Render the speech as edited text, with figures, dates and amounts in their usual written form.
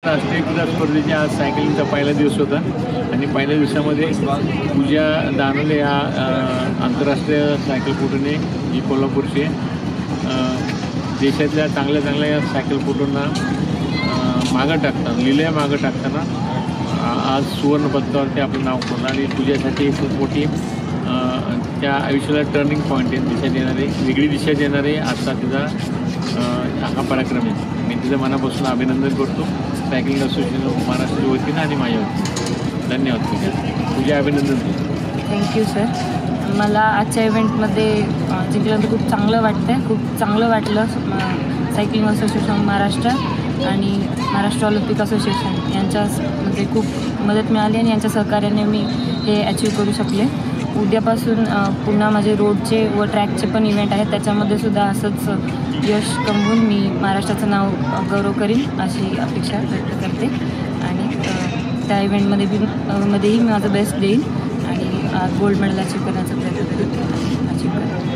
राष्ट्रीय क्रीडा स्पर्धेचा आज सायकलिंगचा पहिला दिवस होता आणि पहिल्या दिवसामध्ये पूजा दानोले या आंतरराष्ट्रीय सायकलपटूने जी कोल्हापूरचे देशातल्या चांगल्या सायकलपटूंना मागं टाकताना आज सुवर्ण पदकावरती आपलं नाव कोरलं आणि पूजासाठी खूप मोठी त्या आयुष्याला टर्निंग पॉईंट आहे, दिशा देणारे, वेगळी दिशा देणारे आजचा तिचा हा पराक्रम आहे. मी तिचं मनापासून अभिनंदन करतो सायकलिंग असोसिएशन महाराष्ट्राच्या वतीनं आणि माझ्या वतीनं. धन्यवाद पूजा अभिनंदन. Thank you sir. मला आजच्या इव्हेंटमध्ये जिंकल्यानंतर खूप चांगलं वाटतं आहे. खूप चांगलं वाटलं. सायकलिंग असोसिएशन महाराष्ट्र आणि महाराष्ट्र ऑलिम्पिक असोसिएशन यांच्यामध्ये खूप मदत मिळाली आणि यांच्या सहकार्याने मी हे अचीव करू शकले. उद्यापासून पुन्हा माझे रोडचे व ट्रॅकचे पण इव्हेंट आहेत, त्याच्यामध्ये सुद्धा असंच यश कमवून मी महाराष्ट्राचं नाव गौरव करीन अशी अपेक्षा व्यक्त करते आणि त्या इव्हेंटमध्येही मी माझं बेस्ट देईन आणि गोल्ड मेडल अचीव करण्याचा प्रयत्न करेन.